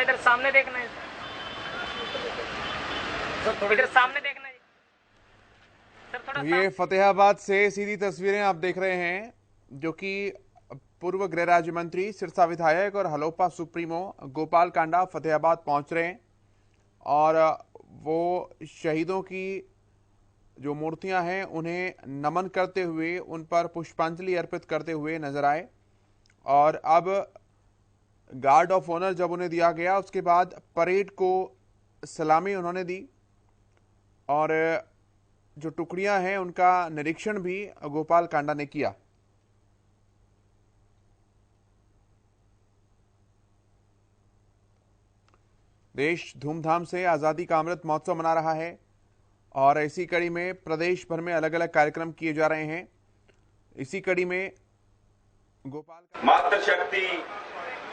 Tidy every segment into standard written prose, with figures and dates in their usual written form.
इधर सामने देखना है, इधर सामने देखना है सर, थोड़ा। ये फतेहाबाद से सीधी तस्वीरें आप देख रहे हैं, जो कि पूर्व गृह राज्य मंत्री, सिरसा विधायक और हलोपा सुप्रीमो गोपाल कांडा फतेहाबाद पहुंच रहे हैं और वो शहीदों की जो मूर्तियां हैं उन्हें नमन करते हुए, उन पर पुष्पांजलि अर्पित करते हुए नजर आए। और अब गार्ड ऑफ ऑनर जब उन्हें दिया गया, उसके बाद परेड को सलामी उन्होंने दी और जो टुकड़ियां हैं उनका निरीक्षण भी गोपाल कांडा ने किया। देश धूमधाम से आजादी का अमृत महोत्सव मना रहा है और इसी कड़ी में प्रदेश भर में अलग अलग कार्यक्रम किए जा रहे हैं। इसी कड़ी में गोपाल मातृशक्ति,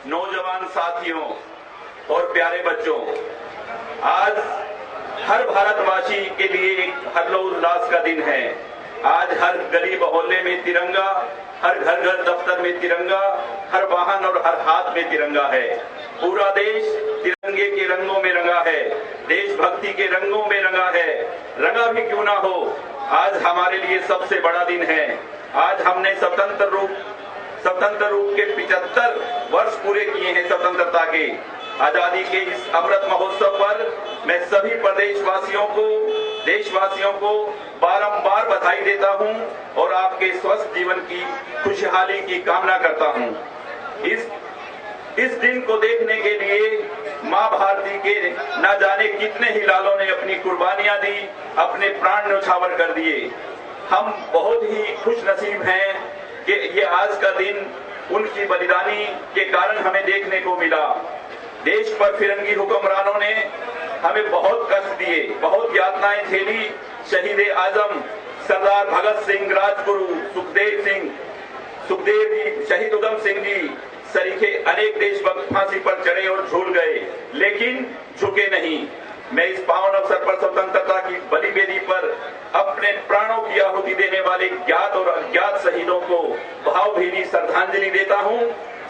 नौजवान साथियों और प्यारे बच्चों, आज हर भारतवासी के लिए एक हर्षोल्लास का दिन है। आज हर गली मोहल्ले में तिरंगा, हर घर घर दफ्तर में तिरंगा, हर वाहन और हर हाथ में तिरंगा है। पूरा देश तिरंगे के रंगों में रंगा है, देशभक्ति के रंगों में रंगा है। रंगा भी क्यों ना हो, आज हमारे लिए सबसे बड़ा दिन है। आज हमने स्वतंत्र रूप के 75 वर्ष पूरे किए हैं स्वतंत्रता के। आजादी के इस अमृत महोत्सव पर मैं सभी प्रदेशवासियों को, देशवासियों को बारंबार बधाई देता हूं और आपके स्वस्थ जीवन की खुशहाली की कामना करता हूं। इस दिन को देखने के लिए मां भारती के न जाने कितने ही लालों ने अपनी कुर्बानियां दी, अपने प्राण न्यौछावर कर दिए। हम बहुत ही खुश नसीब हैं कि ये आज का दिन उनकी बलिदानी के कारण हमें देखने को मिला। देश पर फिरंगी हुक्मरानों ने हमें बहुत कष्ट दिए, बहुत यातनाएं झेली। शहीद आजम सरदार भगत सिंह, राजगुरु सुखदेव जी, शहीद उधम सिंह जी सरीखे अनेक देशभक्त फांसी पर चढ़े और झूल गए, लेकिन झुके नहीं। मैं इस पावन अवसर पर स्वतंत्रता की बलि वेदी पर अपने प्राणों की आहुति देने वाले ज्ञात और अज्ञात शहीदों को भावभीनी श्रद्धांजलि देता हूं।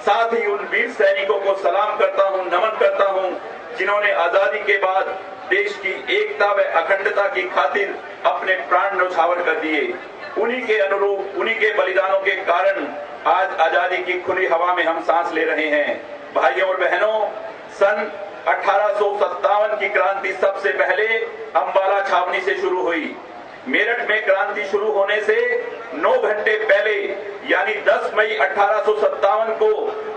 साथ ही उन वीर सैनिकों को सलाम करता हूं, नमन करता हूं, जिन्होंने आजादी के बाद देश की एकता व अखंडता की खातिर अपने प्राण न्यौछावर कर दिए। उन्हीं के अनुरूप, उन्हीं के बलिदानों के कारण आज आजादी की खुली हवा में हम सांस ले रहे हैं। भाइयों और बहनों, सन 1857 की क्रांति सबसे पहले अंबाला छावनी से शुरू हुई। मेरठ में क्रांति शुरू होने से 9 घंटे पहले यानी 10 मई 1857 को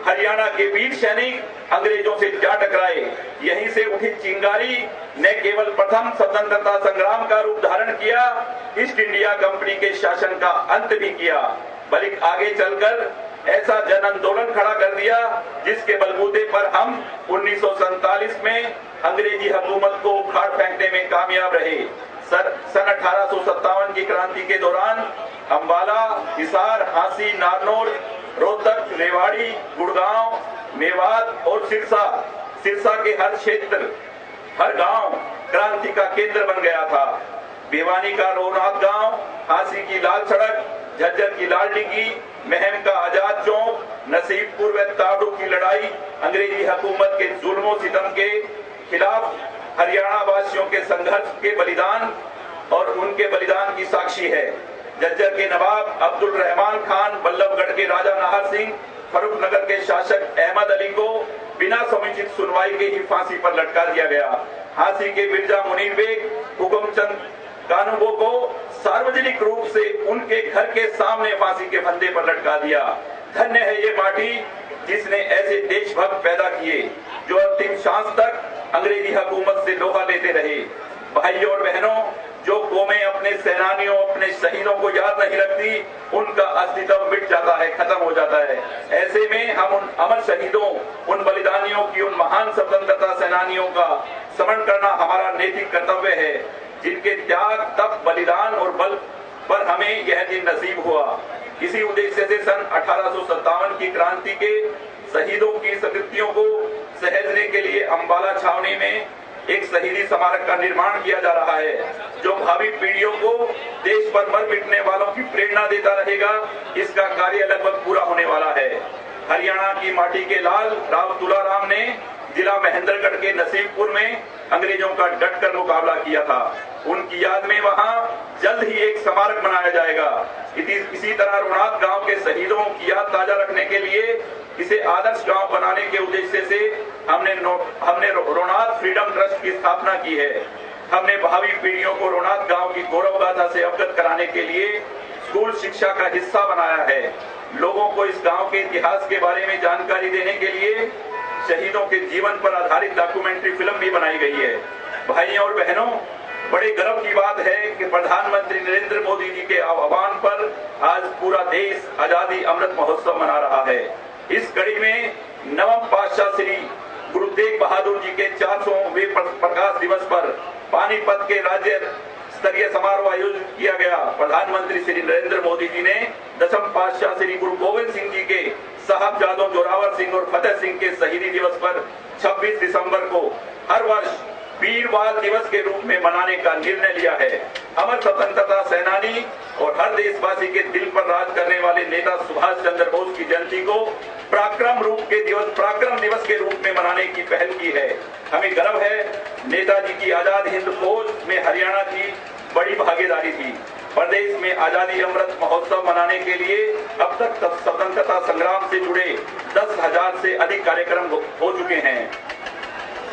हरियाणा के वीर सैनिक अंग्रेजों से जा टकराए। यहीं से उठी चिंगारी ने केवल प्रथम स्वतंत्रता संग्राम का रूप धारण किया, ईस्ट इंडिया कंपनी के शासन का अंत भी किया, बल्कि आगे चलकर ऐसा जन आंदोलन खड़ा कर दिया जिसके बलबूते पर हम 1947 में अंग्रेजी हुकूमत को उखाड़ फेंकने में कामयाब रहे। सन 1857 की क्रांति के दौरान अंबाला, हिसार, हांसी, नारनौल, रोहतक, रेवाड़ी, गुड़गांव, मेवात और सिरसा के हर क्षेत्र, हर गांव क्रांति का केंद्र बन गया था। भिवानी का रोनाथ गांव, हांसी की लाल सड़क, झज्जर की लाल डिग्गी, महम का आजाद चौक, नसीबपुर व ताड़ू की लड़ाई अंग्रेजी हुकूमत के जुल्मों सितम के खिलाफ हरियाणा वासियों के संघर्ष के बलिदान और उनके बलिदान की साक्षी है। झज्जर के नवाब अब्दुल रहमान खान, बल्लभगढ़ के राजा नाहर सिंह, फरूखनगर के शासक अहमद अली को बिना समुचित सुनवाई के ही फांसी पर लटका दिया गया। हांसी के मिर्जा मुनीर बेग, हुकुमचंद कानूनगो को सार्वजनिक रूप से उनके घर के सामने फांसी के फंदे पर लटका दिया। धन्य है ये माटी जिसने ऐसे देशभक्त पैदा किए जो अंतिम सांस तक अंग्रेजी हुकूमत से लोहा लेते रहे। भाइयों और बहनों, जो कौमें अपने सेनानियों, अपने शहीदों को याद नहीं रखती, उनका अस्तित्व मिट जाता है, खत्म हो जाता है। ऐसे में हम उन अमर शहीदों, उन बलिदानियों की, उन महान स्वतंत्रता सेनानियों का स्मरण करना हमारा नैतिक कर्तव्य है, जिनके त्याग, तप, बलिदान और बल पर हमें यह दिन नसीब हुआ। इसी उद्देश्य से सन 1857 की क्रांति के शहीदों की स्मृतियों को सहेजने के लिए अंबाला छावनी में एक शहीदी स्मारक का निर्माण किया जा रहा है, जो भावी पीढ़ियों को देश पर मर मिटने वालों की प्रेरणा देता रहेगा। इसका कार्य लगभग पूरा होने वाला है। हरियाणा की माटी के लाल राव तुलाराम ने जिला महेंद्रगढ़ के नसीबपुर में अंग्रेजों का डटकर मुकाबला किया था। उनकी याद में वहां जल्द ही एक स्मारक बनाया जाएगा। इसी तरह रोनात गांव के शहीदों की याद ताजा रखने के लिए इसे आदर्श गांव बनाने के उद्देश्य से हमने रोनात फ्रीडम ट्रस्ट की स्थापना की है। हमने भावी पीढ़ियों को रोनात गांव की गौरव गाथा से अवगत कराने के लिए स्कूल शिक्षा का हिस्सा बनाया है। लोगों को इस गांव के इतिहास के बारे में जानकारी देने के लिए शहीदों के जीवन पर आधारित डॉक्यूमेंट्री फिल्म भी बनाई गई है। भाइयों और बहनों, बड़े गर्व की बात है कि प्रधानमंत्री नरेंद्र मोदी जी के आह्वान पर आज पूरा देश आजादी अमृत महोत्सव मना रहा है। इस कड़ी में नवम पातशाह श्री गुरु तेग बहादुर जी के 400वें प्रकाश दिवस पर पानीपत के राज्य स्तरीय समारोह आयोजित किया गया। प्रधानमंत्री श्री नरेंद्र मोदी जी ने दसम पातशाह श्री गुरु गोविंद सिंह जी के साहबजादों जोरावर सिंह और फतेह सिंह के शहीदी दिवस पर 26 दिसंबर को हर वर्ष वीर बाल दिवस के रूप में मनाने का निर्णय लिया है। अमर स्वतंत्रता सेनानी और हर देशवासी के दिल पर राज करने वाले नेता सुभाष चंद्र बोस की जयंती को पराक्रम दिवस के रूप में मनाने की पहल की है। हमें गर्व है नेताजी की आजाद हिंद फौज में हरियाणा की बड़ी भागीदारी थी। प्रदेश में आजादी अमृत महोत्सव मनाने के लिए अब तक स्वतंत्रता संग्राम से जुड़े 10,000 से अधिक कार्यक्रम हो चुके हैं।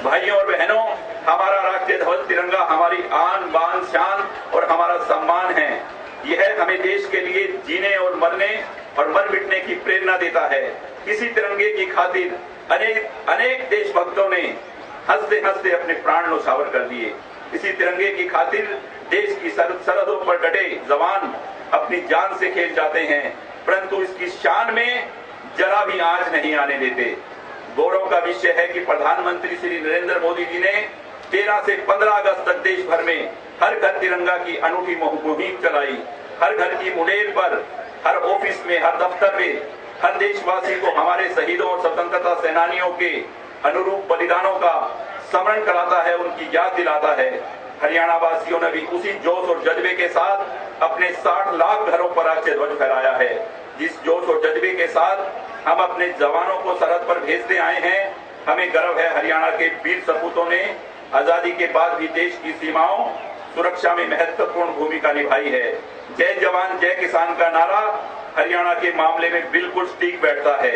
भाइयों और बहनों, हमारा राष्ट्रीय ध्वज तिरंगा हमारी आन बान शान और हमारा सम्मान है। यह हमें देश के लिए जीने और मरने और मर मिटने की प्रेरणा देता है। इसी तिरंगे की खातिर अनेक देशभक्तों ने हंसते हंसते अपने प्राण न्यौछावर कर दिए। इसी तिरंगे की खातिर देश की सरहदों पर डटे जवान अपनी जान से खेल जाते हैं, परंतु इसकी शान में जरा भी आंच नहीं आने देते। गौरव का विषय है कि प्रधानमंत्री श्री नरेंद्र मोदी जी ने 13 से 15 अगस्त तक देश भर में हर घर तिरंगा की अनूठी मुहिम चलाई। हर घर की मुंडेर पर, हर ऑफिस में, हर दफ्तर में हर देशवासी को हमारे शहीदों और स्वतंत्रता सेनानियों के अनुरूप बलिदानों का स्मरण कराता है, उनकी याद दिलाता है। हरियाणा वासियों ने भी उसी जोश और जज्बे के साथ अपने 60 लाख घरों पर राष्ट्रीय ध्वज फहराया है। जिस जोश और जज्बे के साथ हम अपने जवानों को सरहद पर भेजते आए हैं, हमें गर्व है हरियाणा के वीर सपूतों ने आजादी के बाद भी देश की सीमाओं सुरक्षा में महत्वपूर्ण भूमिका निभाई है। जय जवान जय किसान का नारा हरियाणा के मामले में बिल्कुल ठीक बैठता है।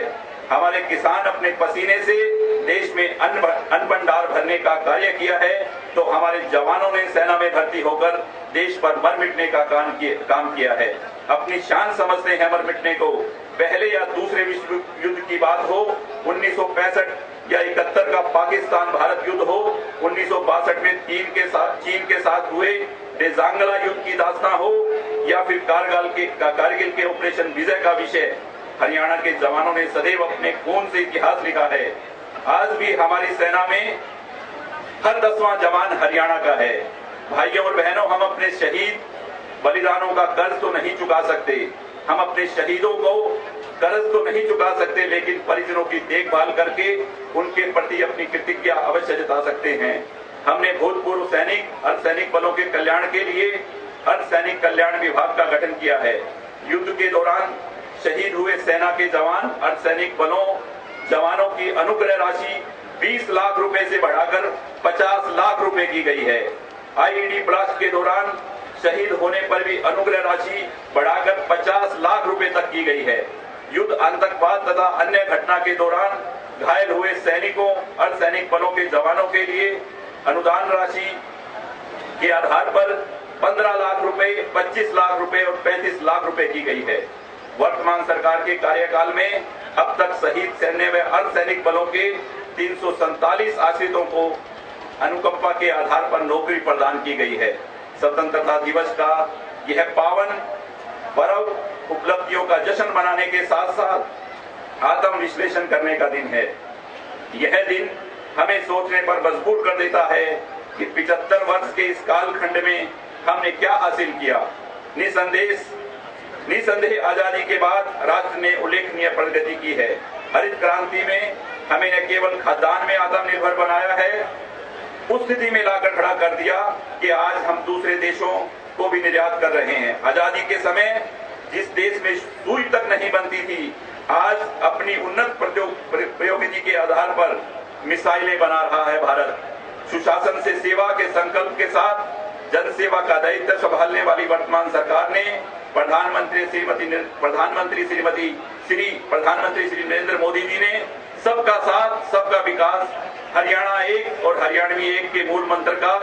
हमारे किसान अपने पसीने से देश में अन्न भंडार भरने का कार्य किया है, तो हमारे जवानों ने सेना में भर्ती होकर देश पर मर मिटने का काम किया है। अपनी शान समझते हैं मर मिटने को। पहले या दूसरे विश्व युद्ध की बात हो, 1965 या 71 का पाकिस्तान भारत युद्ध हो, 1962 में चीन के साथ हुए डेजांगला युद्ध की दास्तां हो, या फिर कारगिल के ऑपरेशन विजय का विषय, हरियाणा के जवानों ने सदैव अपने खून से इतिहास लिखा है। आज भी हमारी सेना में हर 10वां जवान हरियाणा का है। भाइयों और बहनों, हम अपने शहीद बलिदानों का कर्ज तो नहीं चुका सकते, हम अपने शहीदों को कर्ज तो नहीं चुका सकते, लेकिन परिजनों की देखभाल करके उनके प्रति अपनी कृतज्ञता अवश्य जता सकते हैं। हमने भूतपूर्व सैनिक, अर्धसैनिक बलों के कल्याण के लिए अर्धसैनिक कल्याण विभाग का गठन किया है। युद्ध के दौरान शहीद हुए सेना के जवान, अर्धसैनिक बलों जवानों की अनुग्रह राशि 20 लाख रुपए से बढ़ाकर 50 लाख रुपए की गई है। आईईडी ब्लास्ट के दौरान शहीद होने पर भी अनुग्रह राशि बढ़ाकर 50 लाख रुपए तक की गई है। युद्ध, आतंकवाद तथा अन्य घटना के दौरान घायल हुए सैनिकों, अर्धसैनिक बलों के जवानों के लिए अनुदान राशि के आधार पर 15 लाख रुपए, 25 लाख रुपए और 35 लाख रुपए की गई है। वर्तमान सरकार के कार्यकाल में अब तक शहीद सैन्य व अर्धसैनिक बलों के 347 आश्रितों को अनुकंपा के आधार पर नौकरी प्रदान की गई है। स्वतंत्रता दिवस का यह पावन पर्व उपलब्धियों का जश्न मनाने के साथ साथ आत्म विश्लेषण करने का दिन है। यह दिन हमें सोचने पर मजबूर कर देता है कि 75 वर्ष के इस कालखंड में हमने क्या हासिल किया। निसंदेह आजादी के बाद राष्ट्र ने उल्लेखनीय प्रगति की है। हरित क्रांति में हमें न केवल खाद्यान्न में आत्मनिर्भर बनाया है, उस स्थिति में लाकर खड़ा कर दिया कि आज हम दूसरे देशों को भी निर्यात कर रहे हैं। आजादी के समय जिस देश में सुई तक नहीं बनती थी, आज अपनी उन्नत प्रौद्योगिकी के आधार पर मिसाइलें बना रहा है भारत। सुशासन से सेवा के संकल्प के साथ जन सेवा का दायित्व संभालने वाली वर्तमान सरकार ने प्रधानमंत्री श्री नरेंद्र मोदी जी ने सबका साथ सबका विकास, हरियाणा एक और हरियाणवी एक के मूल मंत्र का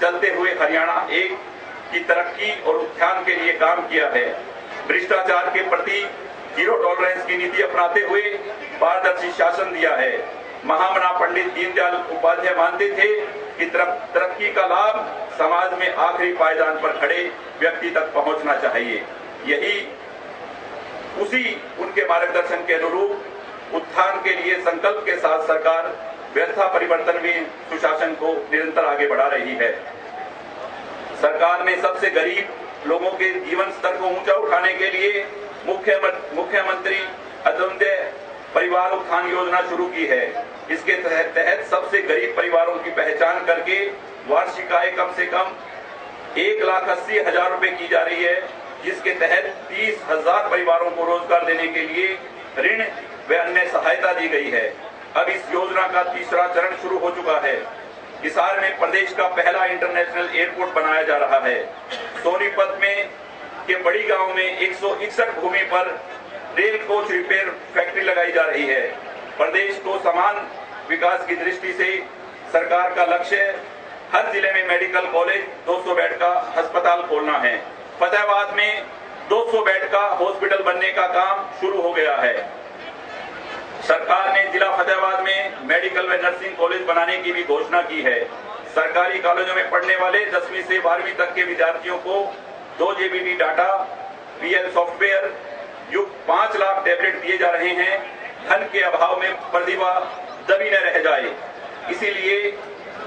चलते हुए हरियाणा एक की तरक्की और उत्थान के लिए काम किया है। भ्रष्टाचार के प्रति जीरो टॉलरेंस की नीति अपनाते हुए पारदर्शी शासन दिया है। महामना पंडित दीनदयाल उपाध्याय मानते थे कि तरक्की का लाभ समाज में आखिरी पायदान पर खड़े व्यक्ति तक पहुंचना चाहिए। यही उसी उनके मार्गदर्शन के अनुरूप उत्थान के लिए संकल्प के साथ सरकार व्यवस्था परिवर्तन में सुशासन को निरंतर आगे बढ़ा रही है। सरकार ने सबसे गरीब लोगों के जीवन स्तर को ऊंचा उठाने के लिए मुख्यमंत्री अंत्योदय परिवार उत्थान योजना शुरू की है। इसके तहत सबसे गरीब परिवारों की पहचान करके वार्षिक आय कम से कम 1,80,000 रुपए की जा रही है, जिसके तहत 30,000 परिवारों को रोजगार देने के लिए ऋण व अन्य सहायता दी गई है। अब इस योजना का तीसरा चरण शुरू हो चुका है। हिसार में प्रदेश का पहला इंटरनेशनल एयरपोर्ट बनाया जा रहा है। सोनीपत में के बड़ी गांव में 161 भूमि पर रेल कोच रिपेयर फैक्ट्री लगाई जा रही है। प्रदेश को समान विकास की दृष्टि से सरकार का लक्ष्य हर जिले में मेडिकल कॉलेज, 200 बेड का अस्पताल खोलना है। फतेहाबाद में 200 बेड का हॉस्पिटल बनने का काम शुरू हो गया है। सरकार ने जिला फतेहाबाद में मेडिकल व नर्सिंग कॉलेज बनाने की भी घोषणा की है। सरकारी कॉलेजों में पढ़ने वाले 10वीं से 12वीं तक के विद्यार्थियों को 2 GB डाटा, PL सॉफ्टवेयर युक्त 5 लाख टैबलेट दिए जा रहे हैं। धन के अभाव में प्रतिभा दबी न रह जाए, इसीलिए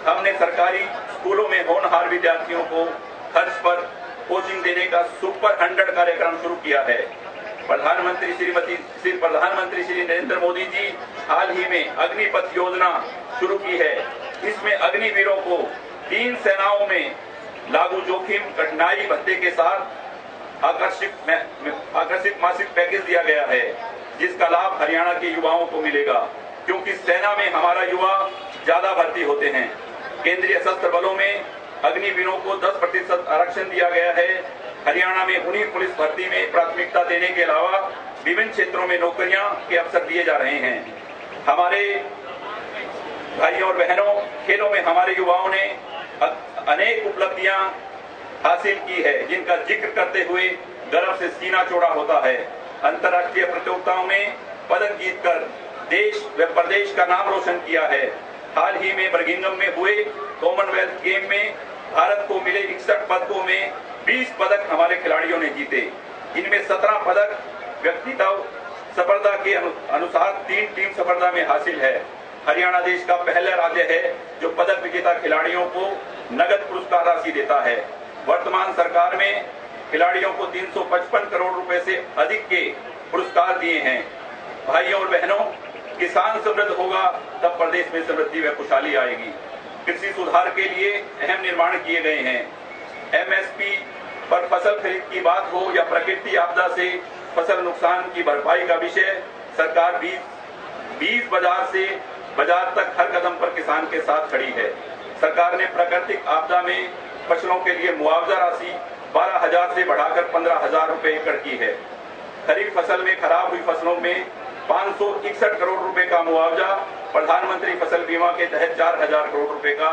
हमने सरकारी स्कूलों में होनहार विद्यार्थियों को खर्च पर कोचिंग देने का सुपर 100 कार्यक्रम शुरू किया है। प्रधानमंत्री श्री नरेंद्र मोदी जी हाल ही में अग्निपथ योजना शुरू की है। इसमें अग्निवीरों को 3 सेनाओं में लागू जोखिम कठिनाई भत्ते के साथ आकर्षित मासिक पैकेज दिया गया है, जिसका लाभ हरियाणा के युवाओं को मिलेगा, क्योंकि सेना में हमारा युवा ज्यादा भर्ती होते हैं। केंद्रीय सशस्त्र बलों में अग्निवीरों को 10% आरक्षण दिया गया है। हरियाणा में उन्हीं पुलिस भर्ती में प्राथमिकता देने के अलावा विभिन्न क्षेत्रों में नौकरियां के अवसर दिए जा रहे हैं। हमारे भाइयों और बहनों, खेलों में हमारे युवाओं ने अनेक उपलब्धियां हासिल की है, जिनका जिक्र करते हुए गर्व से सीना चौड़ा होता है। अंतर्राष्ट्रीय प्रतियोगिताओं में पदक जीतकर देश व प्रदेश का नाम रोशन किया है। हाल ही में बर्मिंघम में हुए कॉमनवेल्थ गेम में भारत को मिले 61 पदकों में 20 पदक हमारे खिलाड़ियों ने जीते। इनमें 17 पदक व्यक्तिगत सफलता के अनुसार 3 टीम सफलता में हासिल है। हरियाणा देश का पहला राज्य है जो पदक विजेता खिलाड़ियों को नगद पुरस्कार राशि देता है। वर्तमान सरकार में खिलाड़ियों को 355 करोड़ रुपए से अधिक के पुरस्कार दिए हैं। भाइयों और बहनों, किसान समृद्ध होगा तब प्रदेश में समृद्धि व खुशहाली आएगी। कृषि सुधार के लिए अहम निर्माण किए गए हैं। MSP पर फसल खरीद की बात हो या प्रकृति आपदा से फसल नुकसान की भरपाई का विषय, सरकार बीज बाजार से बाजार तक हर कदम पर किसान के साथ खड़ी है। सरकार ने प्राकृतिक आपदा में फसलों के लिए मुआवजा राशि 12,000 से बढ़ाकर 15,000 रुपए एकड़ की है। खरीफ फसल में खराब हुई फसलों में 561 करोड़ रुपए का मुआवजा, प्रधानमंत्री फसल बीमा के तहत 4,000 करोड़ रुपए का